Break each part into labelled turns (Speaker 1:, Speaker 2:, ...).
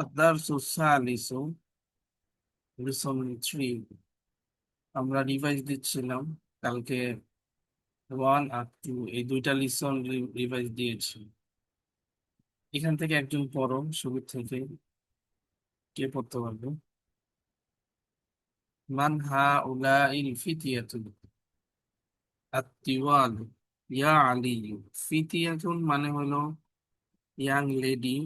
Speaker 1: আদারসু সালিসু listen 3। আমরা revise দিচ্ছিলাম কালকে 1 আর 2 এই দুইটা লিসন রিভাইজ দিয়েছি। এখান থেকে একজন পড়ো শুরু থেকে, কে পড়তে পারবে? মান হা উলা ইল ফিতিয়াতুন আত্তিওয়াল ইয়া আলী। ফিতিয়াতুন মানে হলো ইয়াং লেডি,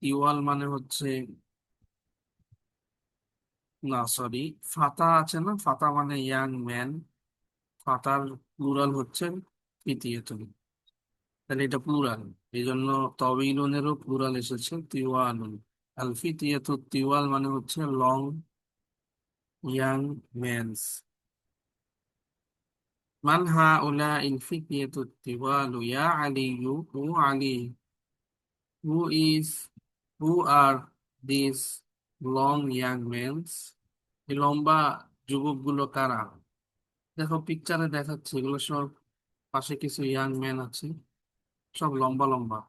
Speaker 1: তিওয়াল মানে হচ্ছে, না সরি, ফাতা আছে না, ফাতা মানে ইয়াং ম্যান, ফাতার প্লুরাল হচ্ছে ফিতিয়াতুন, তাহলে এটা প্লুরাল। এই জন্য তবিলুনেরও প্লুরাল এসেছে তিওয়ালুন। আল ফিতিয়াতু তিওয়াল মানে হচ্ছে লং ইয়াং মেন্স। মান হা উলা ইল ফিতিয়াতু তিওয়ালু ইয়া আলিয়ু, ও আলী, who is, who are this long young mens, এই লম্বা যুবকগুলো কারা? দেখো পিকচারে দেখাচ্ছে, এগুলো সব পাশে কিছু ইয়াং ম্যান আছে, সব লম্বা লম্বা।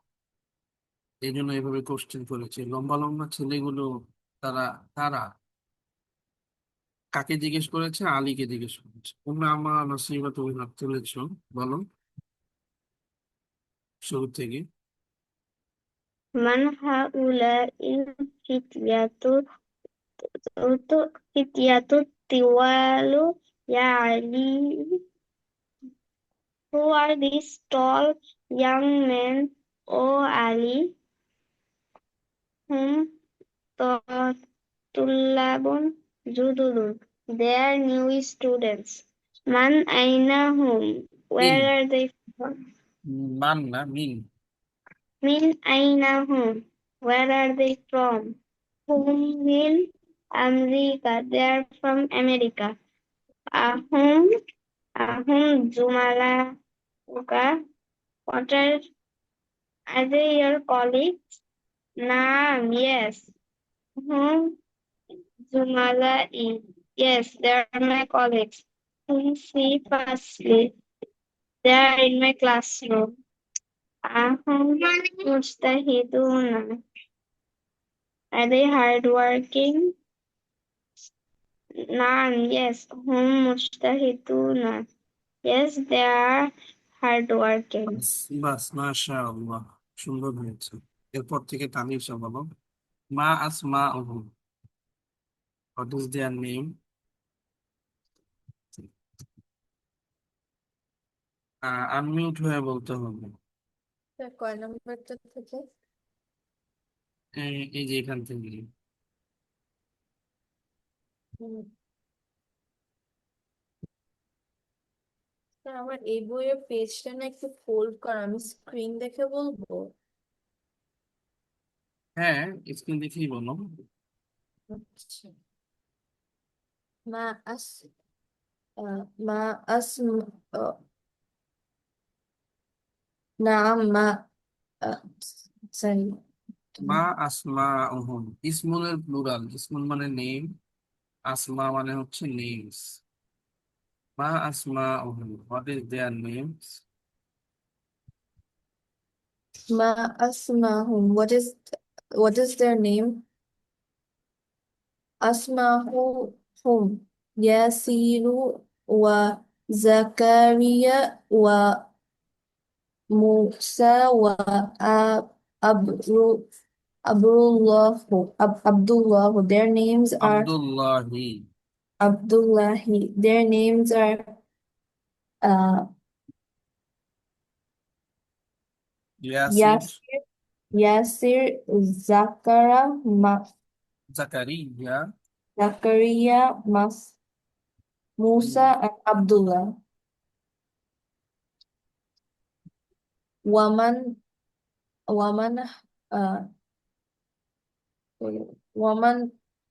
Speaker 1: এই জন্য এভাবে কোশ্চেন করেছে, লম্বা লম্বা ছেলেগুলো তারা তারা কাকে জিজ্ঞেস করেছে? আলীকে জিজ্ঞেস করেছে। তোমরা আমার নসিবা তুমি হাত তুলেছ, বলো শুরু থেকে।
Speaker 2: من هؤلاء فتية الطوال يا علي. Who are these tall young men, O Ali? Whom طلاب جدد. They are new students. Man أين هم?
Speaker 1: Mean,
Speaker 2: Where are they from?
Speaker 1: মান না মিন।
Speaker 2: من أين هم? Where are they from? Whom will America? They are from America. Ahum, Ahum Jumala Uka. What are they your colleagues? Naam, yes. Whom Jumala is. Yes, they are my colleagues. Whom see firstly. They are in my classroom. Ahum Mujtahiduna. Are they hardworking? Naam, yes. Hum mujtahiduna. Yes, they are hardworking.
Speaker 1: বাস বাস, মাশা আল্লাহ, সুন্দর হয়েছে। এরপর থেকে তানিশা বলো। মা আসমা ওহু, what is their name? Unmute হয়ে বলতে হবে।
Speaker 3: কয় নম্বরটা থেকে?
Speaker 1: এই যে এখান থেকে।
Speaker 3: হুম, স্যার, আমার এই বইয়ের পেজটা না একটু ফোল্ড করা, আমি স্ক্রিন দেখে বলবো।
Speaker 1: হ্যাঁ, স্ক্রিন দেখেই বলো।
Speaker 3: আচ্ছা। মা আস মা আস না মা সরি।
Speaker 1: মা আসমা ওহুম, ইসমুনের প্লুরাল, ইসমুন মানে নেম, আসমা মানে হচ্ছে নেমস। মা Asma ohm, what is their names?
Speaker 3: মা আসমাহুম, what is their name? আসমাহুম ইয়াসিরু ওয়া জাকারিয়া ওয়া মুসা ওয়া আবরু Abdullah. Their names are
Speaker 1: আব্দুল্লাহি,
Speaker 3: Abdullahi. Their names are uh,
Speaker 1: Yasir,
Speaker 3: Yasir, Yasir,
Speaker 1: Zakaria,
Speaker 3: Zakaria, Musa, and Abdullah. Waman, Waman, uh, Waman,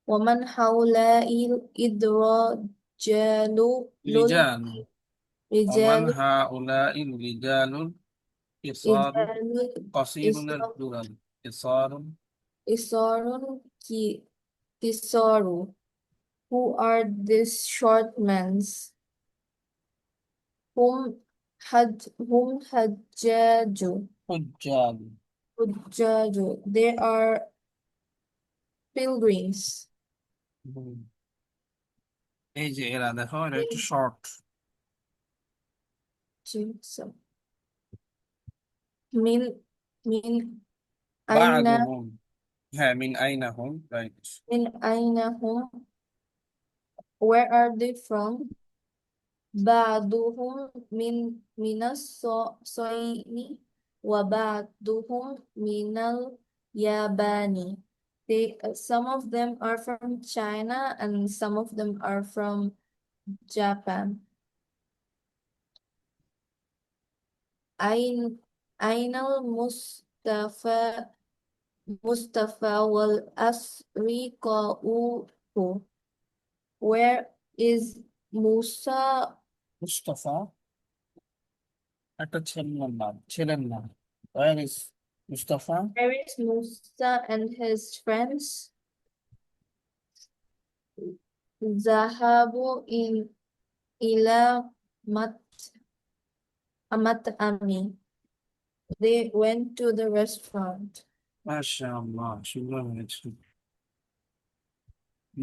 Speaker 3: Waman Hawla'il Idrajalu Lul
Speaker 1: রিজাল, ওমান
Speaker 3: Rijalu
Speaker 1: হা উলা ইল রিজালুল কিসারু,
Speaker 3: Ijalu
Speaker 1: কসিরুনের প্লুরাল কিসারু।
Speaker 3: Isarun Kisaru. Who are these short men? Whom Hajjaju.
Speaker 1: হুজ্জাল,
Speaker 3: Hujjaju. They are pilgrims.
Speaker 1: হুম। এই যে এরা দেখো এটা একটু short.
Speaker 3: So, min min aina
Speaker 1: বা'দুহুম, হ্যাঁ মিন আইনা হুম, right.
Speaker 3: min aina hum? Where are they from? Ba'duhum minas soini wa ba'duhum minal yabani. Some of them are from China and some of them are from Japan. Ain Ainal Mustafa wal Asri Qa'uhu. Where is Musa?
Speaker 1: Mustafa একটা ছেলের নাম। Where is Mustafa?
Speaker 3: Where is Musa and his friends? Zahabu ila mat Ami. They went to the restaurant.
Speaker 1: মাশাআল্লাহ, সুন্দর হয়েছে।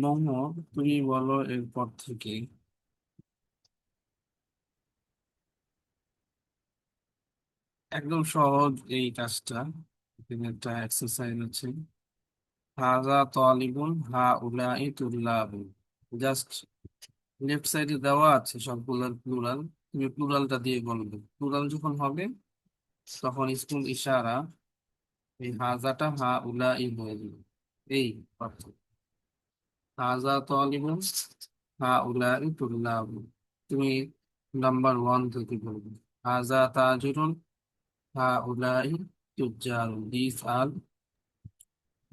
Speaker 1: মোমো, তুমি বলো এরপর থেকে। একদম সহজ এই কাজটা। এখানে একটা এক্সারসাইজ আছে। হাযা তালিবুন হা উলাই তুল্লাবুন। জাস্ট লেফট সাইডে দেওয়া আছে সবগুলোর প্লুরাল, তুমি প্লুরালটা দিয়ে বলবে। প্লুরাল যখন হবে তখন ইসমুল ইশারা এই হাজাটা হা উলাই হয়ে যাবে। এই পার্থক্য। হাযা তালিবুন হা উলাই তুল্লাবুন, তুমি নাম্বার ওয়ান থেকে বলবে। হাযা তাজিরুন হা উলাই তুজ্জারুন, দিস আর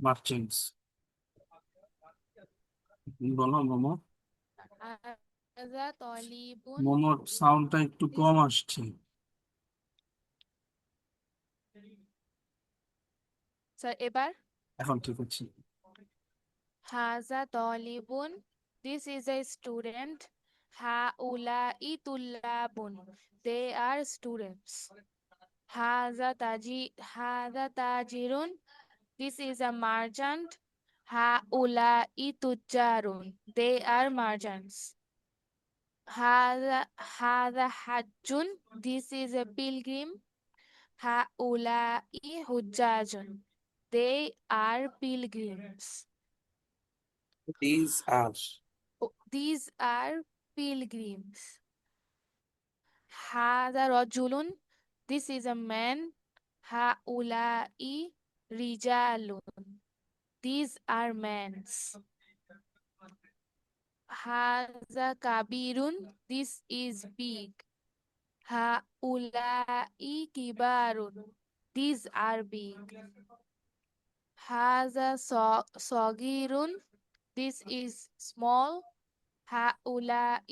Speaker 1: মার্চেন্টস। বলো মোমো।
Speaker 4: هذا طالب
Speaker 1: মোমোর সাউন্ডটা একটু কম আসছে।
Speaker 4: এবার
Speaker 1: এখন ঠিক আছে।
Speaker 4: هذا طالب, this is a student. هؤلاء طلاب, they are students. هذا تاجر, this is a merchant. هؤلاء تجار, they are merchants. هذا حج, this is a pilgrim. هؤلاء حجاج, they are pilgrims.
Speaker 1: These are.
Speaker 4: These are pilgrims. هذا رجل, this is a man. هؤلاء رجال, these are men. هذا كبير, this is big. هؤلاء كبار, these are big. هذا صغير, this is small. هؤلاء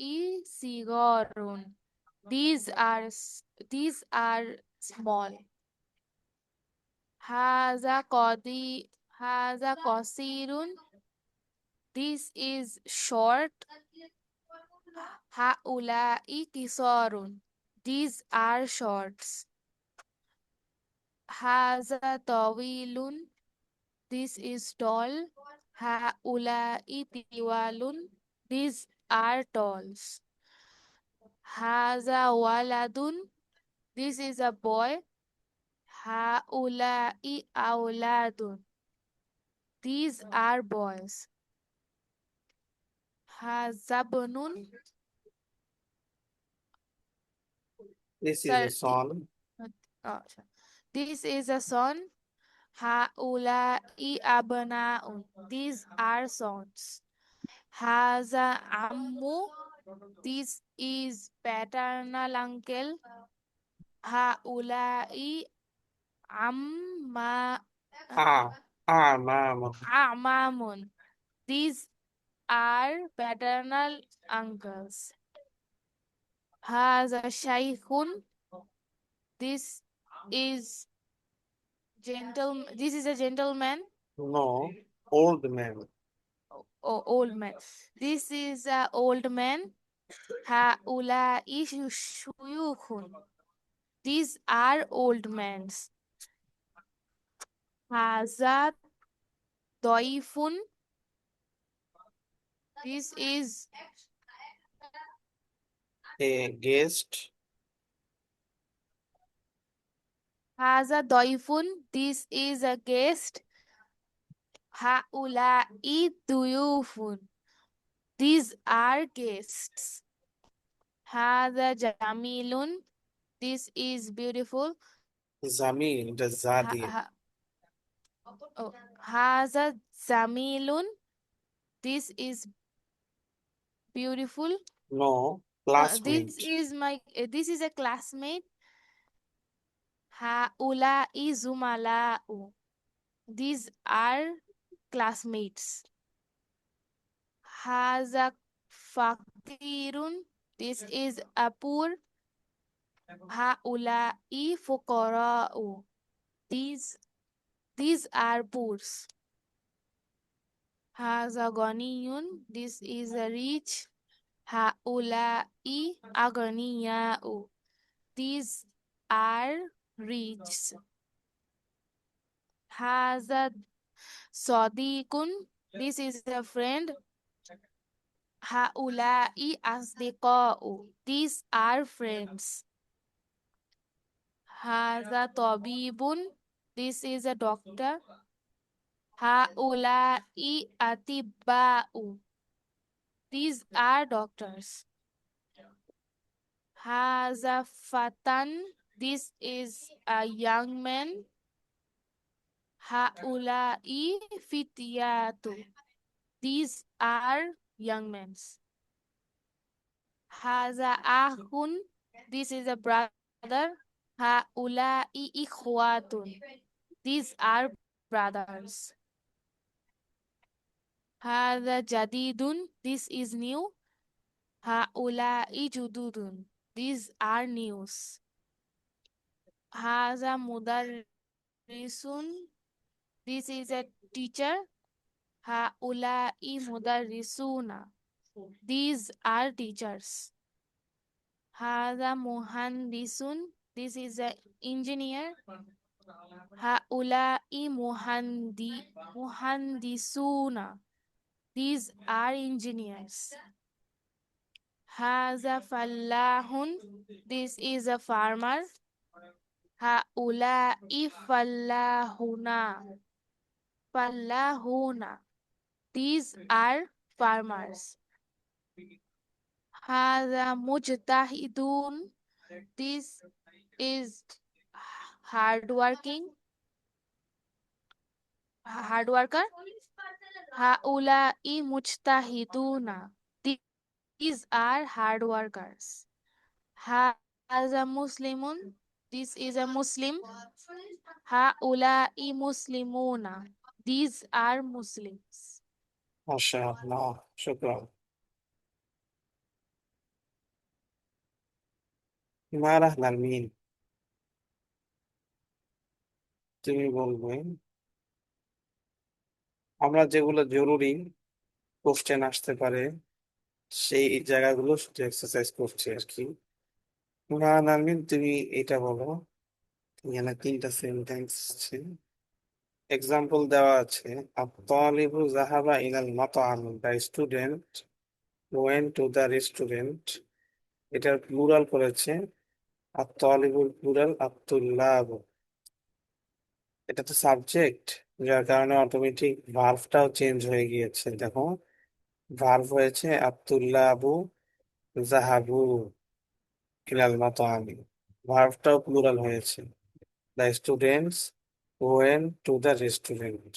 Speaker 4: صغار, these are small. هذا قصير, this is short. هؤلاء قصار, these are shorts. هذا طويل, this is tall. هؤلاء طوال, these are talls. هذا ولد, this is a boy. هؤلاء أولاد, these are boys. هذا ابن,
Speaker 1: This is
Speaker 4: sir,
Speaker 1: a son.
Speaker 4: sorry. This is a son. هؤلاء أبناء, these are sons. هذا عمو, this is paternal uncle. هؤلاء عما
Speaker 1: Mama.
Speaker 4: أعمام, these are paternal uncles. هذا شيخ, this is this is a gentleman.
Speaker 1: No, old man.
Speaker 4: Oh, old man. This is a old man. هؤلاء شيوخ, these are old men. هذا ضيف, This is
Speaker 1: a guest.
Speaker 4: Haza doifun. This is a guest. Haula'i duyufun. These are guests. Haza jamilun. This is beautiful.
Speaker 1: Zamil, এটা যা
Speaker 4: Ha,
Speaker 1: দিয়ে।
Speaker 4: ha, oh, Haza zamilun. This is beautiful.
Speaker 1: No,
Speaker 4: This
Speaker 1: classmate.
Speaker 4: is this is a classmate. Haula'i zumala'u. These are classmates. Haza fakirun. This is a poor. Haula'i fuqara'u. These are poor. Haza ghaniyun. This is a rich. Haula'i aghniya'u. These are rich. Haza sadiqun. This is a friend. Haula'i asdiqa'u. These are friends. Haza tabibun. This is a doctor. Haula'i atibba'u. These are doctors. Haza fatan. This is a young man. Haula'i fityatu. These are young men. Haza ahun. This is a brother. Haula'i ikhwatun. These are brothers. Haza jadidun. This is new. Haula'i jududun. These are news. Haza mudarrisun. This is a teacher. Haula'i mudarrisuna. These are teachers. Haza muhandisun. This is an engineer. Haula'i muhandisuna. These are engineers. Haza fallahun. This is a farmer. Haula'i fallahuna. Fallahuna. These are farmers. Haza mujtahidun. This is hard worker. Haula'i mujtahiduna. These are hard workers. Haza muslimun. This is a Muslim. Haula'i muslimuna. These are Muslims.
Speaker 1: মাশাআল্লাহ, শুকরান। ইমারাহ নারমিন, তুমি বলবে আমরা যেগুলো জরুরি question আসতে পারে সেই জায়গাগুলো শুধু এক্সারসাইজ করছি আর কি। ইমারাহ নারমিন, তুমি এটা বলো। এখানে 3টা সেন্টেন্স আছে, এক্সাম্পল দেওয়া আছে। আত-তালিবু যাহাবা ইলাল মাতআম, the student went to the restaurant. এটার প্লুরাল করেছে আত-তালিবুল প্লুরাল আত-তুল্লাব। এটা তো সাবজেক্ট, যার কারণে অটোমেটিক ভার্বটাও চেঞ্জ হয়ে গিয়েছে। দেখো, ভার্ব হয়েছে আত-তুল্লাবু যাহাবু ইলাল মাতআমি, ভার্বটাও প্লুরাল হয়েছে the students went to the restaurant.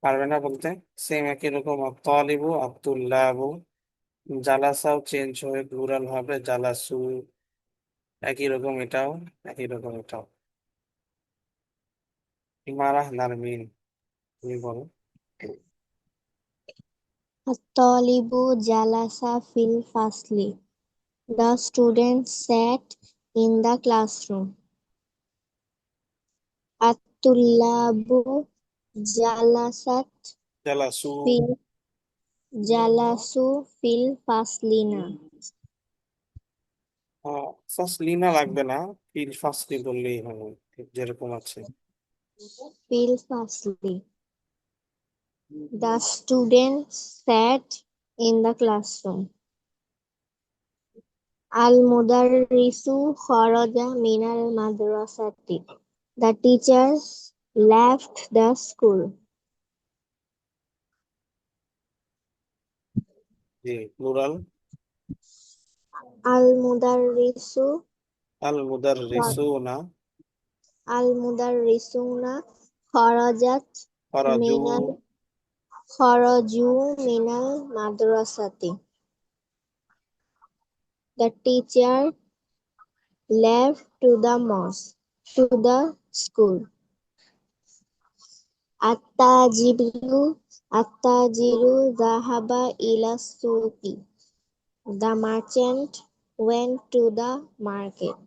Speaker 1: পারবে না বলতে? সেম একই রকম আত-তালিবু আত-তুল্লাবু, জালাসাও চেঞ্জ হয়ে প্লুরাল হবে জালাসু, একই রকম এটাও, একই রকম এটাও। ইমারাহ নারমিন, তুমি বলো।
Speaker 2: الطالب جلس في الفصل. The student sat in the classroom. الطلاب
Speaker 1: জালাসু,
Speaker 2: جلسوا في الفصل.
Speaker 1: ফাসলিনা লাগবে না, ফিল ফাসলি বললেই হবে, ঠিক যেরকম আছে।
Speaker 2: في الفصل. The student sat in the classroom. Al-Mudarrisu kharaja minal madrasati. The teachers left the school.
Speaker 1: G, plural.
Speaker 2: Al-Mudarrisu
Speaker 1: আল-মুদাররিসুনা
Speaker 2: Al-Mudarrisuna kharajat
Speaker 1: খারাজু
Speaker 2: minal kharaju minal madrasati. The teacher left to the school. At-tajiru dhahaba ila suqi. The merchant went to the market.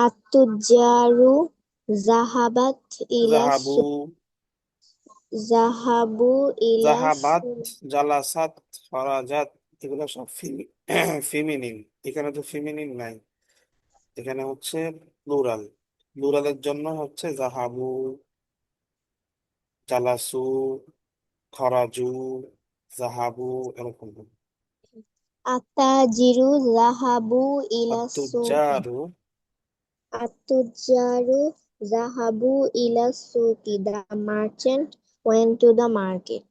Speaker 2: At-tujjaru zahabat ila
Speaker 1: জাহাবু
Speaker 2: zahabu ila
Speaker 1: জাহাবাত জালাসাত ফারাজাত এগুলো সব feminine. এখানে তো feminine নাই, এখানে হচ্ছে plural. প্লুরালের জন্য হচ্ছে জাহাবু, জালাসু, খরাজু, জাহাবু, এরকম।
Speaker 2: At-tajiru zahabu ila suqi.
Speaker 1: আত্তুজারু
Speaker 2: At-tujjaru zahabu ila suqi. The merchant went to the market.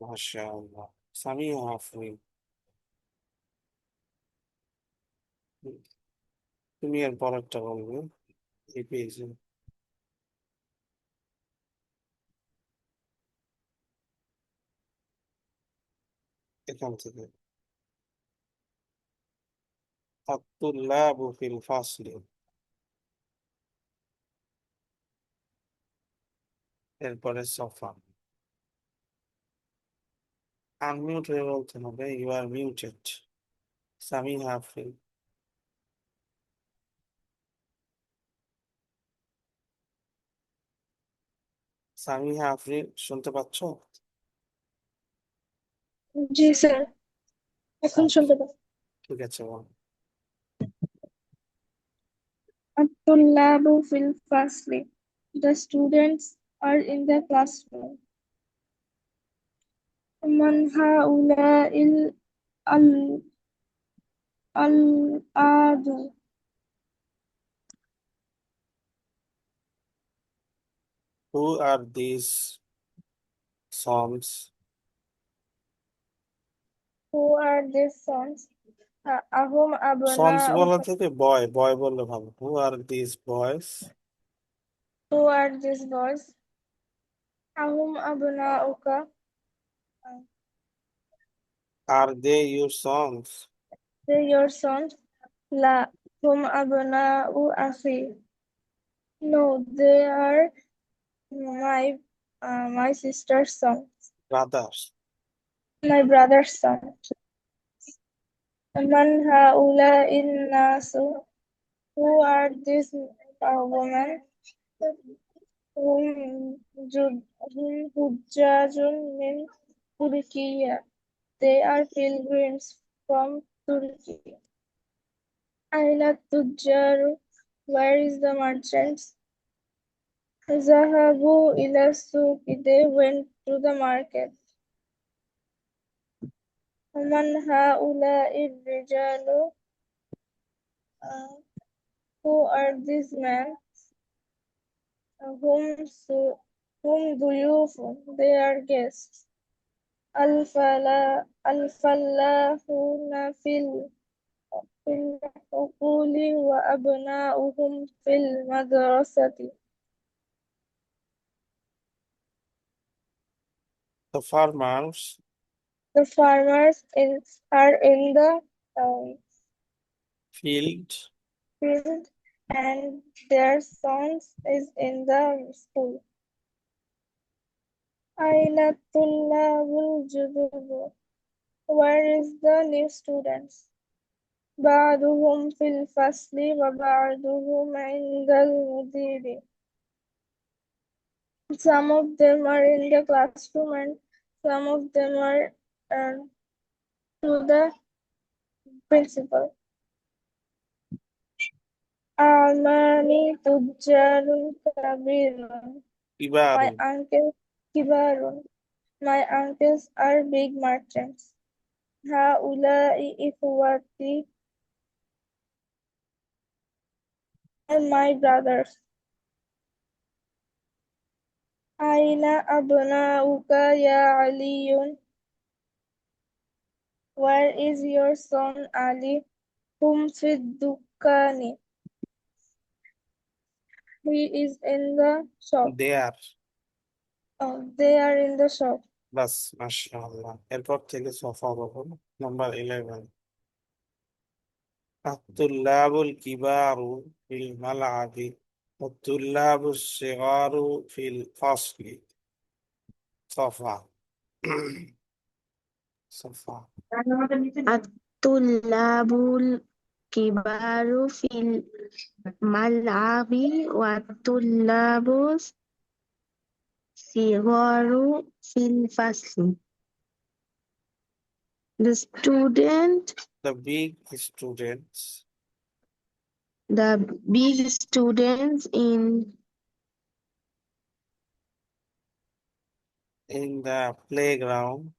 Speaker 1: মাশাআল্লাহ। সামিয়া আফরিন, তুমি এর পরেরটা বলবে এই পেয়েছি এখান থেকে। আত্তুল্লাবু ফিল ফাসলি, এরপরে সফা। আনমিউট হয়ে বলতে হবে, you are muted. Samiha Afrin, Samiha Afrin শুনতে পাচ্ছ?
Speaker 3: জি স্যার, এখন শুনতে পাচ্ছি।
Speaker 1: ঠিক আছে, বল।
Speaker 3: আত-তুল্লাবু ফিল ফাসলি। The students are in the classroom. Man হাউলাইল আল আল-আদু।
Speaker 1: Who are this sons?
Speaker 3: Who are these sons? আহুম
Speaker 1: সন্স বলা
Speaker 3: আবনাউকা।
Speaker 1: থেকে বয় বয় বললে ভালো। Who are this boys?
Speaker 3: Who are these boys? আহুম আবনাউকা।
Speaker 1: Are they your sons?
Speaker 3: They your sons? লা হুম আবনাউ আখি। No, they are my sister's sons,
Speaker 1: brothers?
Speaker 3: my brother's sons. Man haula'in nasu? Who are these women? Hum hujjajun min Turkiya. They are pilgrims from Turkey. Aina tujjaru? Where is the merchants? Zahabu ila suqi. They went to the market. Man haula'ir rijalu? Who are these men? Whom duyufun? They are guests. Al-fallahuna fil uquli wa abna'uhum fil madrasati.
Speaker 1: The farmers
Speaker 3: The farmers are in the
Speaker 1: field
Speaker 3: field and their sons is in the school. Aina tullabul jududu? Where is the new students? بعضهم في الفصل وبعضهم عند المدير. Some of them are in the classroom and some of them are to the principal. Amani Tujjarun Kabirun. My
Speaker 1: ইবারু
Speaker 3: uncle كبار. My uncles are big merchants. هؤلاء إخوتي are my brothers. أين أبناؤك يا علي? Where is your son Ali? هم في الدكان. He is in the shop.
Speaker 1: They are.
Speaker 3: Oh, they are in the shop.
Speaker 1: বাস মাশাআল্লাহ। এরপর থেকে সফা বলুন। Number 11 الطلاب الكبار في الملعب والطلاب الصغار في الفصل صفا صفا
Speaker 2: الطلاب الكبار في الملعب والطلاب الصغار في الفصل. The
Speaker 1: the big students in the playground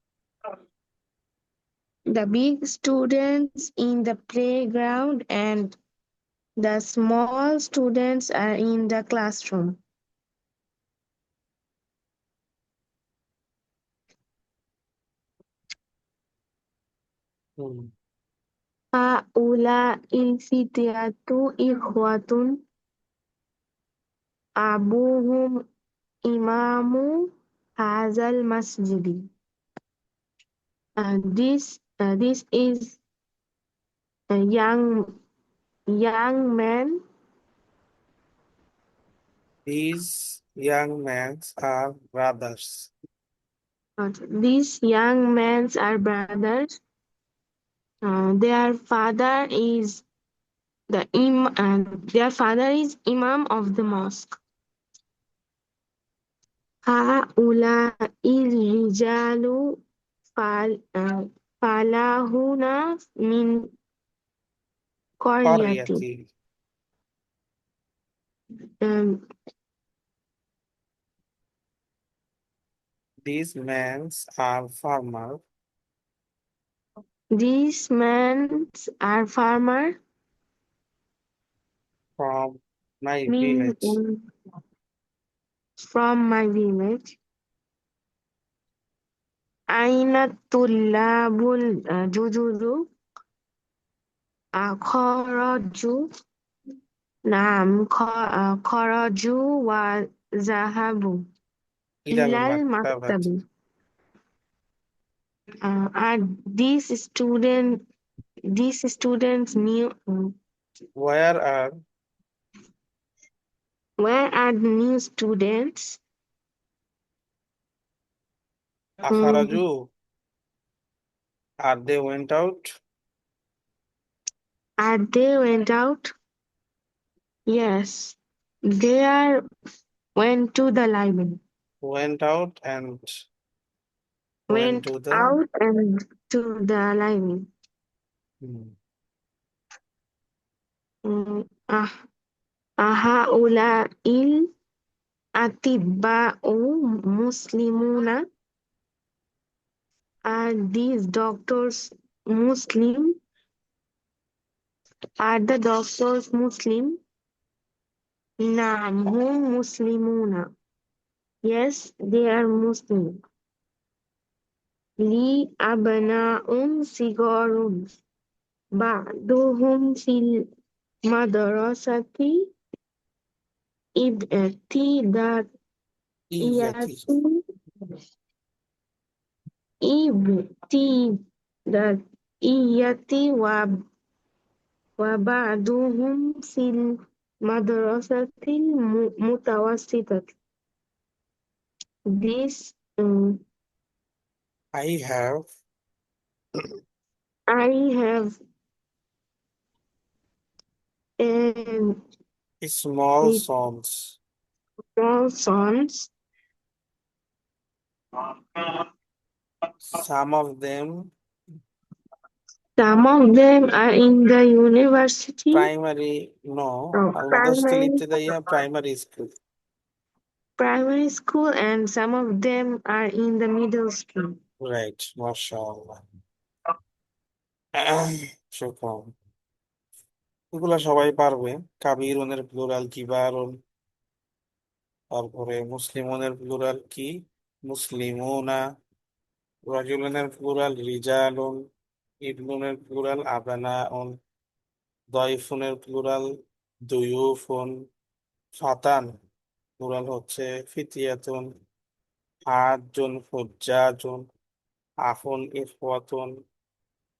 Speaker 2: and the small students are in the classroom. هؤلاء الفتية إخوة أبوهم إمام هذا المسجد. This is a young man.
Speaker 1: These young men are brothers.
Speaker 2: These young men are brothers. Their father is Imam of the mosque. هؤلاء الرجال فلاحون من قرية.
Speaker 1: قريتي. These men are farmers
Speaker 2: These men are farmers
Speaker 1: from my village.
Speaker 2: From my village. أين الطلاب الجدد؟ خرجوا. نعم خرجوا وذهبوا
Speaker 1: إلى
Speaker 2: إلى
Speaker 1: المكتبة.
Speaker 2: المكتب. Are these students new?
Speaker 1: Where are
Speaker 2: the new students?
Speaker 1: أخرجوا? Are they went out?
Speaker 2: Are they went out? Yes, they went to the library.
Speaker 1: Went out and
Speaker 2: Went
Speaker 1: to the
Speaker 2: out and to the library. أهؤلاء الأطباء مسلمون? Are these doctors Muslim? Are the doctors Muslim? نعم هم مسلمون. Yes, they are Muslim. لي أبناء صغار بعضهم في المدرسة ابتدائية وبعضهم في المدرسة المتوسطة. This
Speaker 1: I have small sons.
Speaker 2: small sons.
Speaker 1: Some of them
Speaker 2: are in the university.
Speaker 1: primary. No,
Speaker 2: Primary
Speaker 1: primary school.
Speaker 2: primary school and some of them are in the middle school.
Speaker 1: Right, মাশাআল্লাহ। শুকরান। এগুলা সবাই পারবে। কাবিরুনের plural কিবারুন, তারপরে মুসলিমুনের plural কি, মুসলিমুনা। রাজুলুনের plural রিজালুন, ইবনুনের plural আবানাউন, দয়ফুনের plural দুয়ুফুন, ফাতান plural হচ্ছে ফিতিয়াতুন, হাজ্জুন হুজ্জাজুন, আফুন ইখওয়াতুন,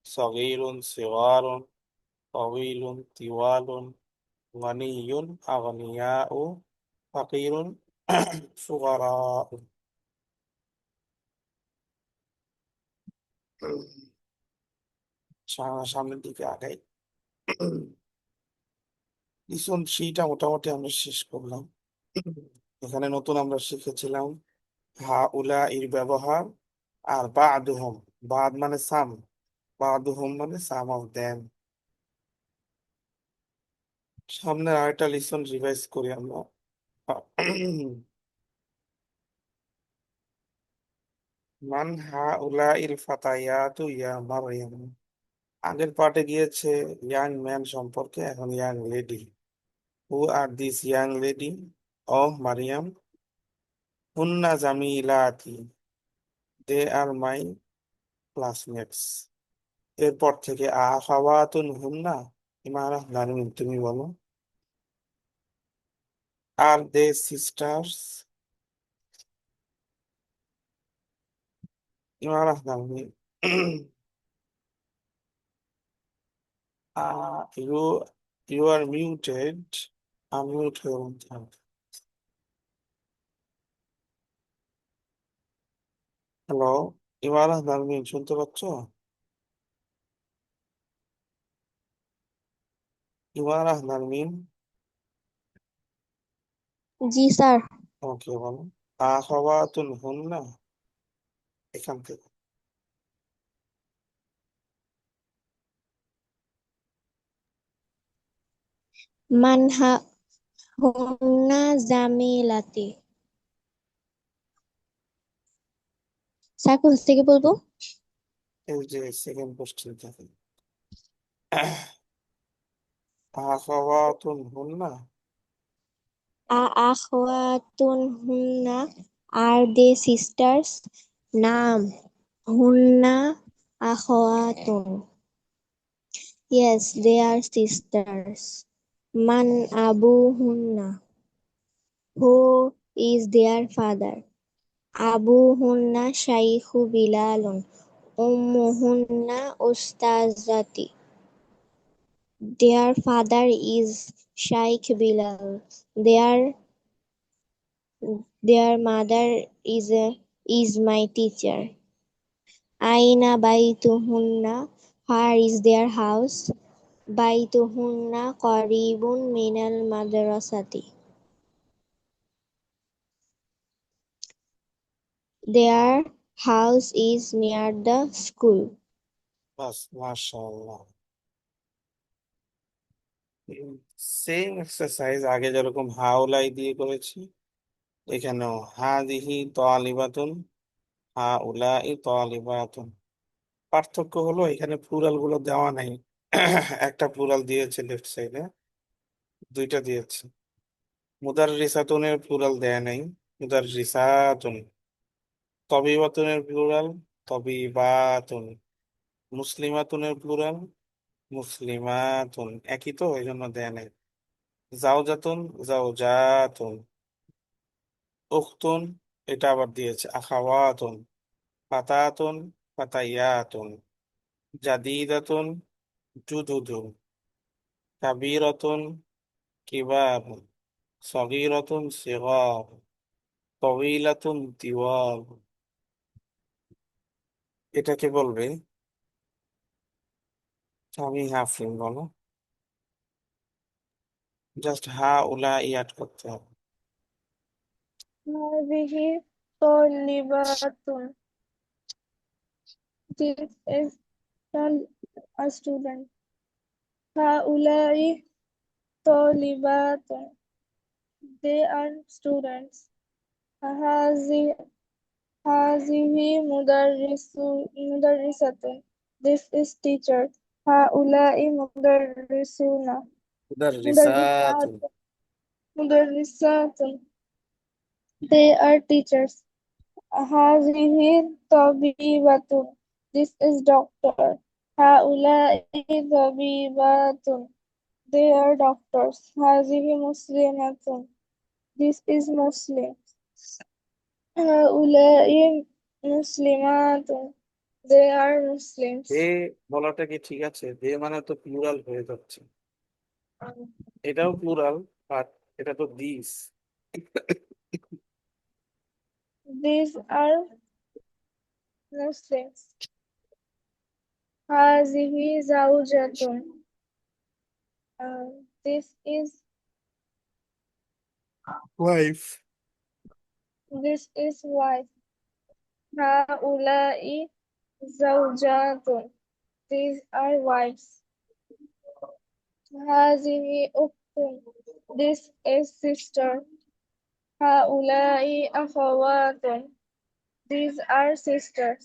Speaker 1: সগীরুন সিগারুন, তওয়ীলুন তিওয়ালুন, গনিয়ুন আগনিয়াউ, ফাকিরুন ফুকারাউ। সামনের দিকে আগাই। লিসন 3টা মোটামুটি আমরা শেষ করলাম। এখানে নতুন আমরা শিখেছিলাম হা উলা এর ব্যবহার, আর বাদুহুম, বাদ মানে সাম, বাদুহুম মানে সাম অফ দেম। সামনের আরেকটা লিসন রিভাইজ করি আমরা। মান হা উলা ইল ফাতায়াতু ইয়া মারইয়াম। আগের পার্টে গিয়েছে ইয়াং ম্যান সম্পর্কে, এখন young lady. Who are this young lady? ও মারিয়াম। হুন্না জামিলাতি, দে আর মাই ক্লাসমেটস। এরপর থেকে আখাওয়াতুন হুন্না, ইমারা নারমিন তুমি বলো। Are they sisters, Imara Narmin. You you are muted, unmute হয়ে বলতে হবে। হ্যালো, ইমারা নারমিন শুনতে পাচ্ছ? ইমারা নারমিন,
Speaker 3: জি স্যার।
Speaker 1: ওকে বলো। আখাওয়াতুন হুন্না, এখান থেকে।
Speaker 3: মানহা হুন্না জামিলাতি। স্যার কোথা থেকে বলবো?
Speaker 1: এই যে সেকেন্ড কোশ্চেন থাকে। আখাওয়াতুন হুন্না,
Speaker 3: আখওয়াতুন হুন্না, আর দে সিস্টার্স? নাম হুন্না আখওয়াতুন, yes they are sisters. মান Abu হুন্না, who is their father? Abu হুন্না শাইখু বিলালুন, Ummu হুন্না উস্তাজাতি। Their father is Shaikh Bilal. Their mother is my teacher. Aina baituhunna, where is their house? Baituhunna qaribun minal madrasati. Their house is near the school.
Speaker 1: বাস মাশাআল্লাহ। Same exercise আগে যেরকম হাওলাই দিয়ে করেছি, এখানেও হাদিহি তালিবাতুন, হা উলাই তালিবাতুন। পার্থক্য হলো এখানে প্লুরাল গুলো দেওয়া নাই। একটা প্লুরাল দিয়েছে লেফট সাইডে, দুইটা দিয়েছে। মুদাররিসাতুনের প্লুরাল দেয়া নাই, মুদাররিসাতুন। তবিবাতুনের প্লুরাল তবিবাতুন। মুসলিমাতুনের প্লুরাল মুসলিমাতুন। একই তো, এই জন্য দেয়া নাই। জাওজাতুন জাওজাতুন। উখতুন, এটা আবার দিয়েছে আখাওয়াতুন। ফাতাতুন ফাতাইয়াতুন। জাদিদাতুন জুদুদুন। কাবীরাতুন কিবারুন। সগীরাতুন সিগার। তওয়ীলাতুন তিওয়াল। এটাকে বলবে, আমি হাফিন বলো। জাস্ট হা উলা ইয়াদ করতে হবে।
Speaker 3: هذه طالبات. This is a student. هؤلاء طالبات. They are students. هذه هذه مدرسة. This is teacher. هؤلاء مدرسون.
Speaker 1: مدرسات.
Speaker 3: مدرسات. مدرسات. They are teachers. هذه طبيبة. This is doctor. هؤلاء طبيبات. They are doctors. هذه مسلمة. This is Muslim. هؤلاء مسلمات. They are Muslims.
Speaker 1: দে বলাটা কি ঠিক আছে? দে মানে তো প্লুরাল হয়ে যাচ্ছে। এটাও প্লুরাল, বাট এটা তো this.
Speaker 3: These are Muslims. هذه زوجة. This is
Speaker 1: wife.
Speaker 3: wife. هؤلاء زوجات. These are wives. هذه أخت. This is sister. هؤلاء أخوات. These are sisters.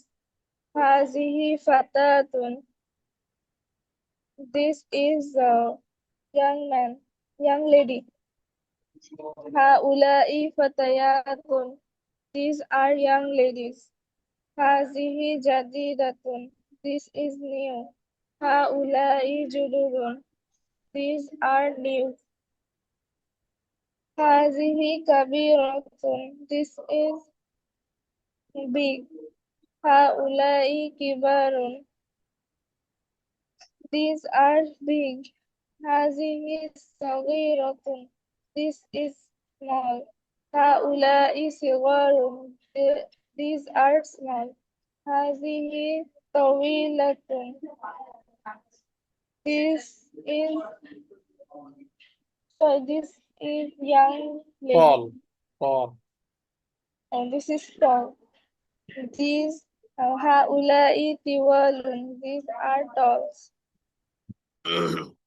Speaker 3: هذه فتاة. This is a young lady. هؤلاء فتيات. These are young ladies. هذه جديدة. This is new. هؤلاء جدد. These are new. هذه كبيرة. This is big. هؤلاء كبار. These are big. هذه صغيرة. This is small. هؤلاء صغار. These are small. هذه طويلة. This is this is young
Speaker 1: Paul
Speaker 3: lady.
Speaker 1: Paul
Speaker 3: And this is tall. These هؤلاء طوال. These are tall.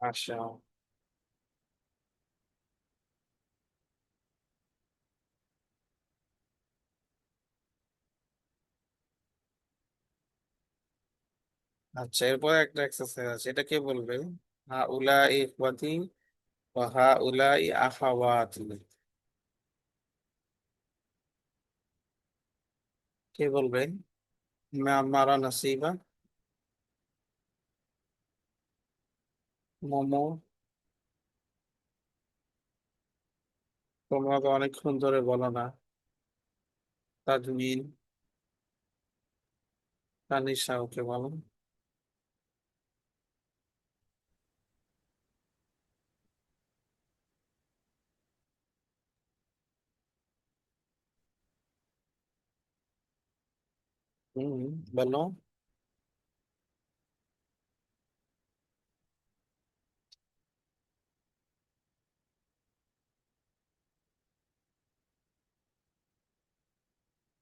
Speaker 1: আচ্ছা, আচ্ছা, এরপর একটা exercise আছে, এটা কে বলবে? হা উলাই ইখওয়াতি ওয়া হা উলাই আখাওয়াতি। কে বলবে? মারা নাসিবা, মোমো। তোমরা তো অনেকক্ষণ ধরে বলো না। তাজমিন, তানিশা, ওকে বলো। বলো।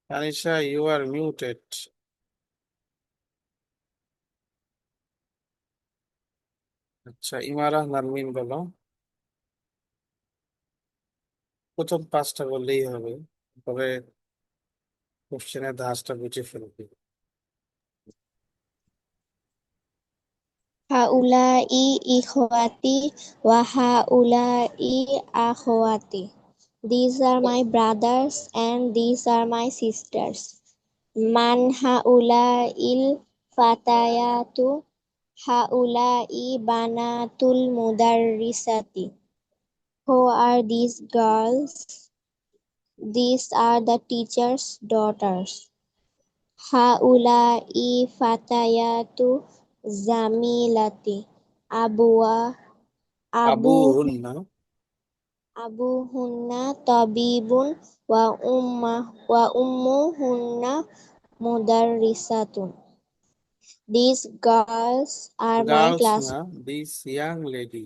Speaker 1: Tanisha, you are muted. আচ্ছা, ইমারা নারমিন বলো। প্রথম পাঁচটা বললেই হবে, তবে কোশ্চেনের ধাঁচটা বুঝে ফেলবে।
Speaker 5: Haulai ikhwati wa haulai akhwati. These are my brothers and these are my sisters. Man haula'il fatayatu. Haula'i banatul mudarrisati. Who are these girls? These are the teacher's daughters. Haula'i fatayatu zamilati. Abuwa
Speaker 1: Abu
Speaker 5: abu
Speaker 1: হুন্না।
Speaker 5: abuhunna tabibun wa ummuhunna mudarrisatun. These girls are my
Speaker 1: girls
Speaker 5: class.
Speaker 1: না, this young lady.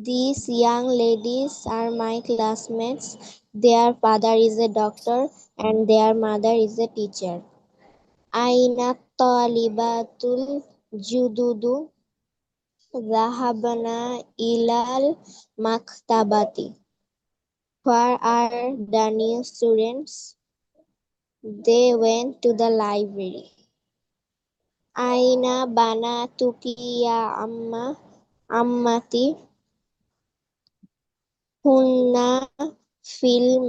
Speaker 5: These young ladies are my classmates. Their father is a doctor and their mother is a teacher. Aina talibatul jududu zahabna ilal maktabati. Where are the new students? They went to the library. Aina banatuki ya ammati? Hunna fil